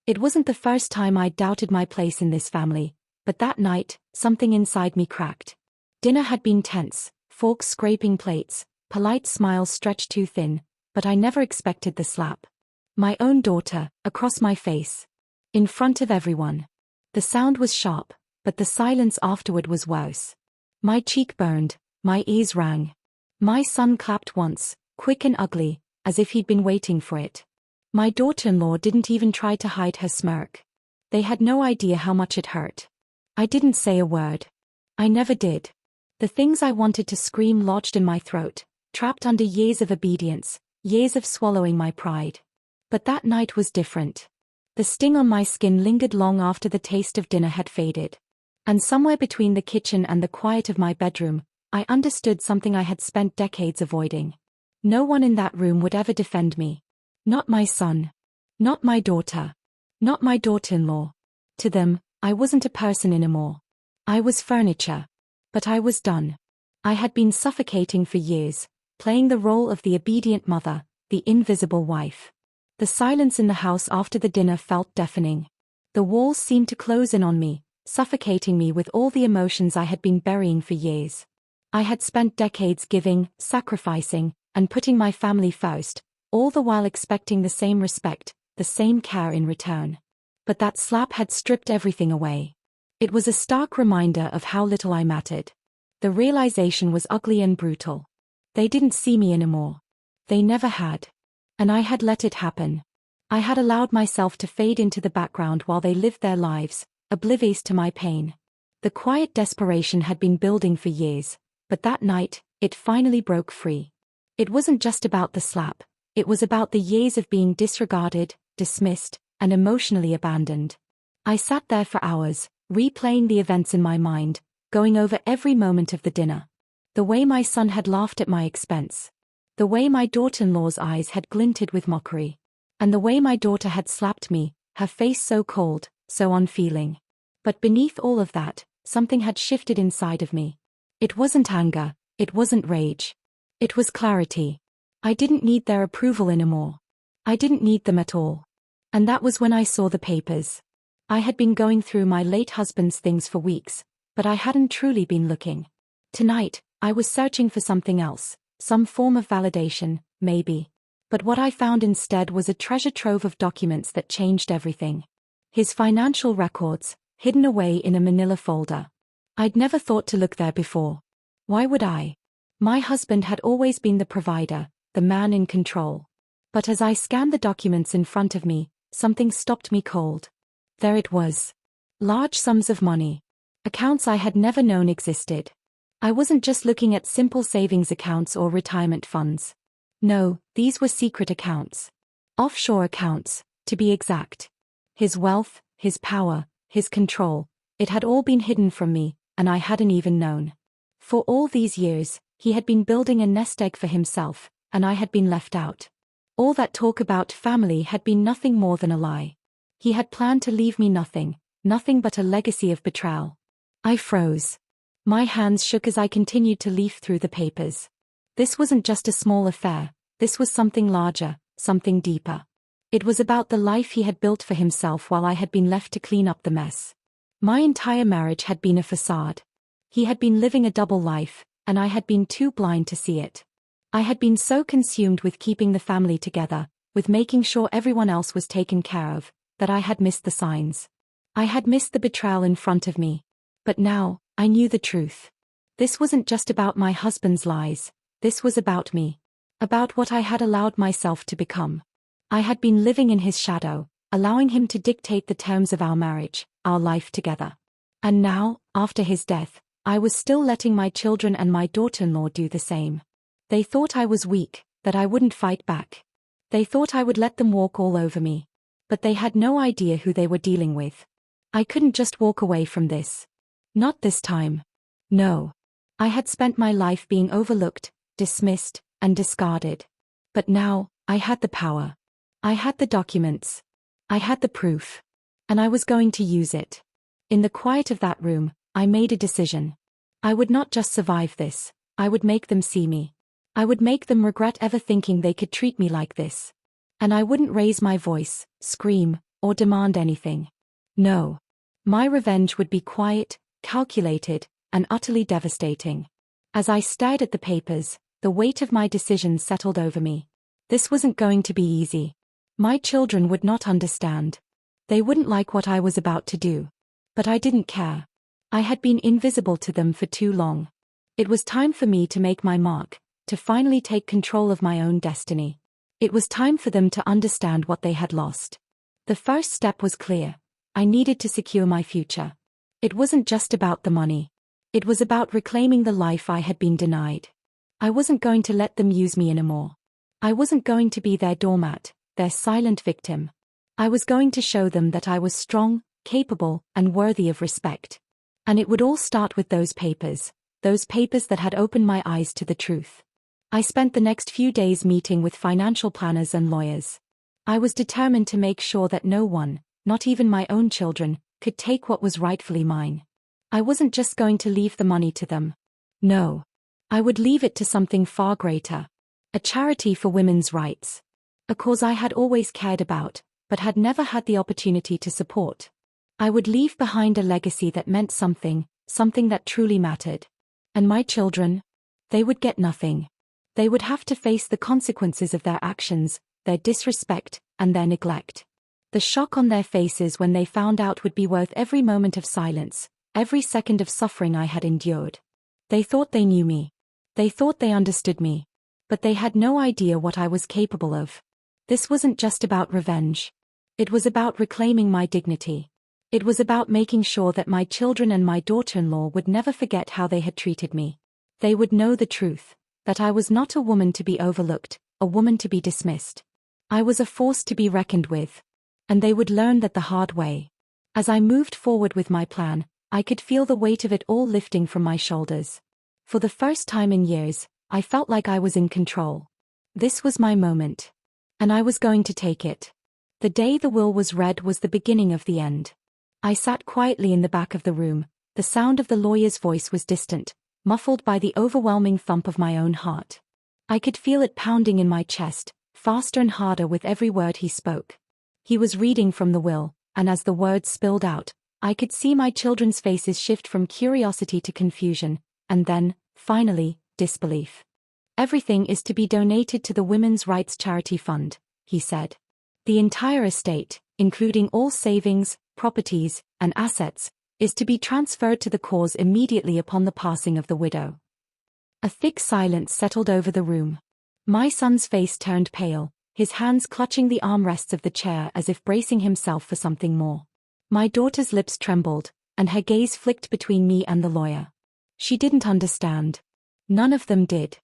It wasn't the first time I'd doubted my place in this family, but that night, something inside me cracked. Dinner had been tense, forks scraping plates, polite smiles stretched too thin, but I never expected the slap. My own daughter, across my face. In front of everyone. The sound was sharp, but the silence afterward was worse. My cheek burned, my ears rang. My son clapped once, quick and ugly, as if he'd been waiting for it. My daughter-in-law didn't even try to hide her smirk. They had no idea how much it hurt. I didn't say a word. I never did. The things I wanted to scream lodged in my throat, trapped under years of obedience, years of swallowing my pride. But that night was different. The sting on my skin lingered long after the taste of dinner had faded. And somewhere between the kitchen and the quiet of my bedroom, I understood something I had spent decades avoiding. No one in that room would ever defend me. Not my son. Not my daughter. Not my daughter-in-law. To them, I wasn't a person anymore. I was furniture. But I was done. I had been suffocating for years, playing the role of the obedient mother, the invisible wife. The silence in the house after the dinner felt deafening. The walls seemed to close in on me, suffocating me with all the emotions I had been burying for years. I had spent decades giving, sacrificing, and putting my family first, all the while expecting the same respect, the same care in return. But that slap had stripped everything away. It was a stark reminder of how little I mattered. The realization was ugly and brutal. They didn't see me anymore. They never had. And I had let it happen. I had allowed myself to fade into the background while they lived their lives, oblivious to my pain. The quiet desperation had been building for years, but that night, it finally broke free. It wasn't just about the slap, it was about the years of being disregarded, dismissed, and emotionally abandoned. I sat there for hours, replaying the events in my mind, going over every moment of the dinner. The way my son had laughed at my expense. The way my daughter-in-law's eyes had glinted with mockery. And the way my daughter had slapped me, her face so cold, so unfeeling. But beneath all of that, something had shifted inside of me. It wasn't anger, it wasn't rage. It was clarity. I didn't need their approval anymore. I didn't need them at all. And that was when I saw the papers. I had been going through my late husband's things for weeks, but I hadn't truly been looking. Tonight, I was searching for something else, some form of validation, maybe. But what I found instead was a treasure trove of documents that changed everything. His financial records, hidden away in a manila folder. I'd never thought to look there before. Why would I? My husband had always been the provider, the man in control. But as I scanned the documents in front of me, something stopped me cold. There it was. Large sums of money. Accounts I had never known existed. I wasn't just looking at simple savings accounts or retirement funds. No, these were secret accounts. Offshore accounts, to be exact. His wealth, his power, his control, it had all been hidden from me, and I hadn't even known. For all these years, he had been building a nest egg for himself, and I had been left out. All that talk about family had been nothing more than a lie. He had planned to leave me nothing, nothing but a legacy of betrayal. I froze. My hands shook as I continued to leaf through the papers. This wasn't just a small affair, this was something larger, something deeper. It was about the life he had built for himself while I had been left to clean up the mess. My entire marriage had been a facade. He had been living a double life, and I had been too blind to see it. I had been so consumed with keeping the family together, with making sure everyone else was taken care of, that I had missed the signs. I had missed the betrayal in front of me. But now, I knew the truth. This wasn't just about my husband's lies, this was about me. About what I had allowed myself to become. I had been living in his shadow, allowing him to dictate the terms of our marriage, our life together. And now, after his death, I was still letting my children and my daughter-in-law do the same. They thought I was weak, that I wouldn't fight back. They thought I would let them walk all over me. But they had no idea who they were dealing with. I couldn't just walk away from this. Not this time. No. I had spent my life being overlooked, dismissed, and discarded. But now, I had the power. I had the documents. I had the proof. And I was going to use it. In the quiet of that room, I made a decision. I would not just survive this, I would make them see me. I would make them regret ever thinking they could treat me like this. And I wouldn't raise my voice, scream, or demand anything. No. My revenge would be quiet, calculated, and utterly devastating. As I stared at the papers, the weight of my decision settled over me. This wasn't going to be easy. My children would not understand. They wouldn't like what I was about to do. But I didn't care. I had been invisible to them for too long. It was time for me to make my mark, to finally take control of my own destiny. It was time for them to understand what they had lost. The first step was clear. I needed to secure my future. It wasn't just about the money. It was about reclaiming the life I had been denied. I wasn't going to let them use me anymore. I wasn't going to be their doormat, their silent victim. I was going to show them that I was strong, capable, and worthy of respect. And it would all start with those papers that had opened my eyes to the truth. I spent the next few days meeting with financial planners and lawyers. I was determined to make sure that no one, not even my own children, could take what was rightfully mine. I wasn't just going to leave the money to them. No. I would leave it to something far greater. A charity for women's rights. A cause I had always cared about, but had never had the opportunity to support. I would leave behind a legacy that meant something that truly mattered. And my children? They would get nothing. They would have to face the consequences of their actions, their disrespect, and their neglect. The shock on their faces when they found out would be worth every moment of silence, every second of suffering I had endured. They thought they knew me. They thought they understood me. But they had no idea what I was capable of. This wasn't just about revenge. It was about reclaiming my dignity. It was about making sure that my children and my daughter-in-law would never forget how they had treated me. They would know the truth, that I was not a woman to be overlooked, a woman to be dismissed. I was a force to be reckoned with. And they would learn that the hard way. As I moved forward with my plan, I could feel the weight of it all lifting from my shoulders. For the first time in years, I felt like I was in control. This was my moment. And I was going to take it. The day the will was read was the beginning of the end. I sat quietly in the back of the room. The sound of the lawyer's voice was distant, muffled by the overwhelming thump of my own heart. I could feel it pounding in my chest, faster and harder with every word he spoke. He was reading from the will, and as the words spilled out, I could see my children's faces shift from curiosity to confusion, and then, finally, disbelief. Everything is to be donated to the Women's Rights Charity Fund, he said. The entire estate, including all savings, properties, and assets, is to be transferred to the cause immediately upon the passing of the widow. A thick silence settled over the room. My son's face turned pale, his hands clutching the armrests of the chair as if bracing himself for something more. My daughter's lips trembled, and her gaze flicked between me and the lawyer. She didn't understand. None of them did.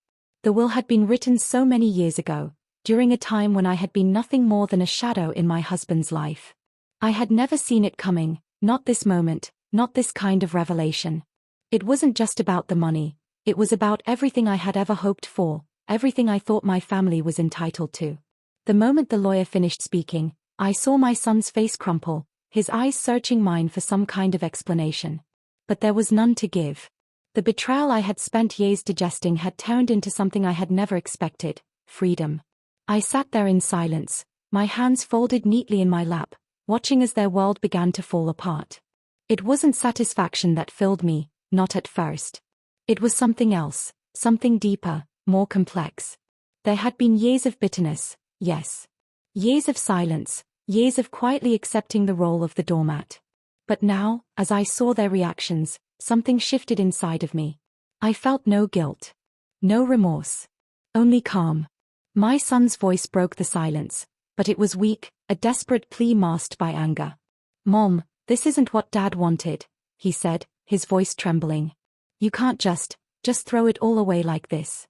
The will had been written so many years ago, during a time when I had been nothing more than a shadow in my husband's life. I had never seen it coming, not this moment, not this kind of revelation. It wasn't just about the money, it was about everything I had ever hoped for, everything I thought my family was entitled to. The moment the lawyer finished speaking, I saw my son's face crumple, his eyes searching mine for some kind of explanation. But there was none to give. The betrayal I had spent years digesting had turned into something I had never expected: freedom. I sat there in silence, my hands folded neatly in my lap, watching as their world began to fall apart. It wasn't satisfaction that filled me, not at first. It was something else, something deeper, more complex. There had been years of bitterness. Yes. Years of silence, years of quietly accepting the role of the doormat. But now, as I saw their reactions, something shifted inside of me. I felt no guilt. No remorse. Only calm. My son's voice broke the silence, but it was weak, a desperate plea masked by anger. "Mom, this isn't what Dad wanted," he said, his voice trembling. "You can't just throw it all away like this."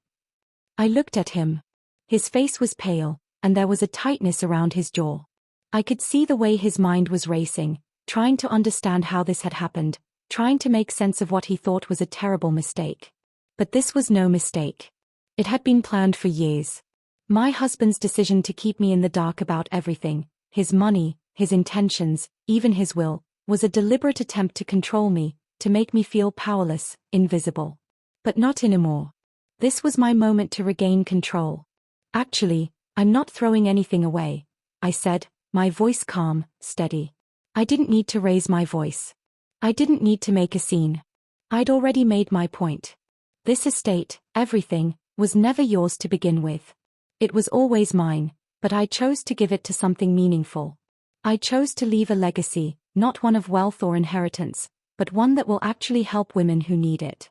I looked at him. His face was pale, and there was a tightness around his jaw. I could see the way his mind was racing, trying to understand how this had happened, trying to make sense of what he thought was a terrible mistake. But this was no mistake. It had been planned for years. My husband's decision to keep me in the dark about everything, his money, his intentions, even his will, was a deliberate attempt to control me, to make me feel powerless, invisible. But not anymore. This was my moment to regain control. "Actually, I'm not throwing anything away," I said, my voice calm, steady. I didn't need to raise my voice. I didn't need to make a scene. I'd already made my point. This estate, everything, was never yours to begin with. It was always mine, but I chose to give it to something meaningful. I chose to leave a legacy, not one of wealth or inheritance, but one that will actually help women who need it.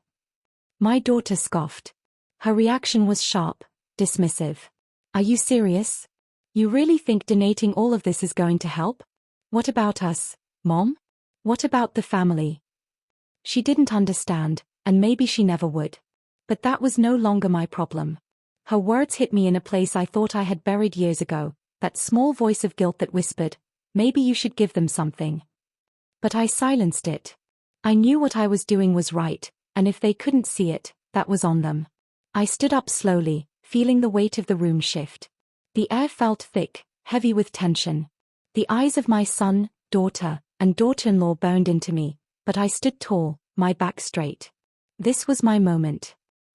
My daughter scoffed. Her reaction was sharp, dismissive. Are you serious? You really think donating all of this is going to help? What about us, Mom? What about the family? She didn't understand, and maybe she never would. But that was no longer my problem. Her words hit me in a place I thought I had buried years ago, that small voice of guilt that whispered, maybe you should give them something. But I silenced it. I knew what I was doing was right, and if they couldn't see it, that was on them. I stood up slowly, feeling the weight of the room shift. The air felt thick, heavy with tension. The eyes of my son, daughter, and daughter-in-law burned into me, but I stood tall, my back straight. This was my moment.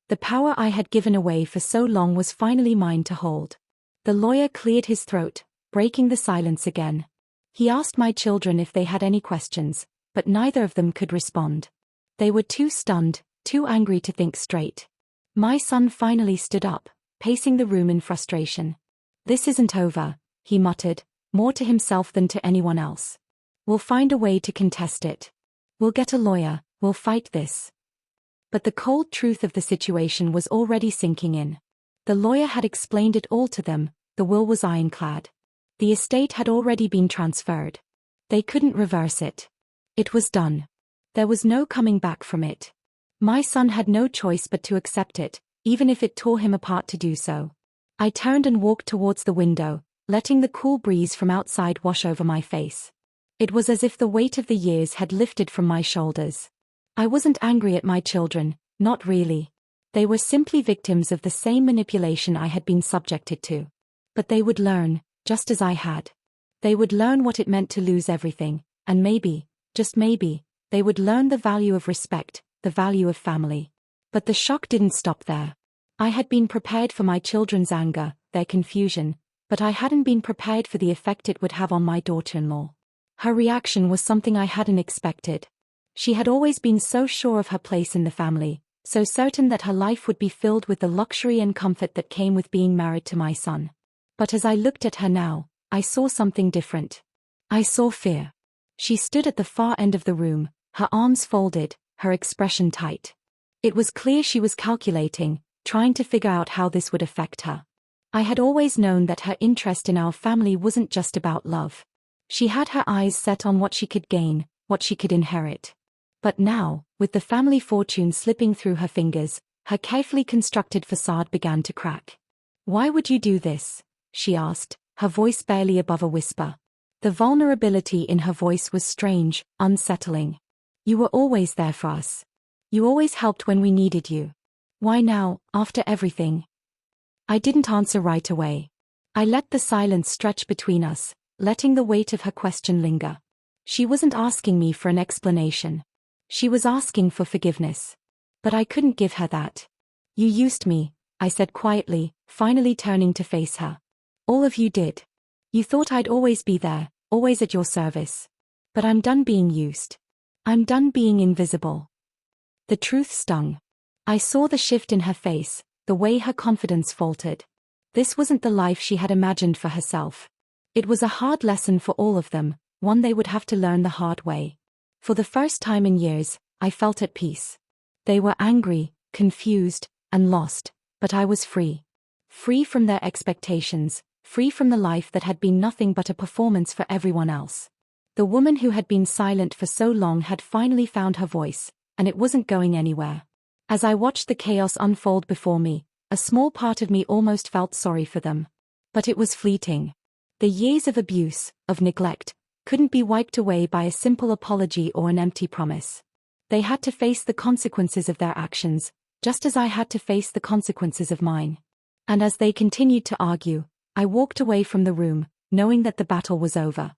The power I had given away for so long was finally mine to hold. The lawyer cleared his throat, breaking the silence again. He asked my children if they had any questions, but neither of them could respond. They were too stunned, too angry to think straight. My son finally stood up, pacing the room in frustration. This isn't over, he muttered, more to himself than to anyone else. We'll find a way to contest it. We'll get a lawyer, we'll fight this. But the cold truth of the situation was already sinking in. The lawyer had explained it all to them, the will was ironclad. The estate had already been transferred. They couldn't reverse it. It was done. There was no coming back from it. My son had no choice but to accept it, even if it tore him apart to do so. I turned and walked towards the window, letting the cool breeze from outside wash over my face. It was as if the weight of the years had lifted from my shoulders. I wasn't angry at my children, not really. They were simply victims of the same manipulation I had been subjected to. But they would learn, just as I had. They would learn what it meant to lose everything, and maybe, just maybe, they would learn the value of respect, the value of family. But the shock didn't stop there. I had been prepared for my children's anger, their confusion, but I hadn't been prepared for the effect it would have on my daughter-in-law. Her reaction was something I hadn't expected. She had always been so sure of her place in the family, so certain that her life would be filled with the luxury and comfort that came with being married to my son. But as I looked at her now, I saw something different. I saw fear. She stood at the far end of the room, her arms folded, her expression tight. It was clear she was calculating, trying to figure out how this would affect her. I had always known that her interest in our family wasn't just about love. She had her eyes set on what she could gain, what she could inherit. But now, with the family fortune slipping through her fingers, her carefully constructed facade began to crack. "Why would you do this?" she asked, her voice barely above a whisper. The vulnerability in her voice was strange, unsettling. "You were always there for us. You always helped when we needed you. Why now, after everything?" I didn't answer right away. I let the silence stretch between us, letting the weight of her question linger. She wasn't asking me for an explanation. She was asking for forgiveness. But I couldn't give her that. "You used me," I said quietly, finally turning to face her. "All of you did. You thought I'd always be there, always at your service. But I'm done being used. I'm done being invisible." The truth stung. I saw the shift in her face, the way her confidence faltered. This wasn't the life she had imagined for herself. It was a hard lesson for all of them, one they would have to learn the hard way. For the first time in years, I felt at peace. They were angry, confused, and lost, but I was free. Free from their expectations, free from the life that had been nothing but a performance for everyone else. The woman who had been silent for so long had finally found her voice, and it wasn't going anywhere. As I watched the chaos unfold before me, a small part of me almost felt sorry for them. But it was fleeting. The years of abuse, of neglect, couldn't be wiped away by a simple apology or an empty promise. They had to face the consequences of their actions, just as I had to face the consequences of mine. And as they continued to argue, I walked away from the room, knowing that the battle was over.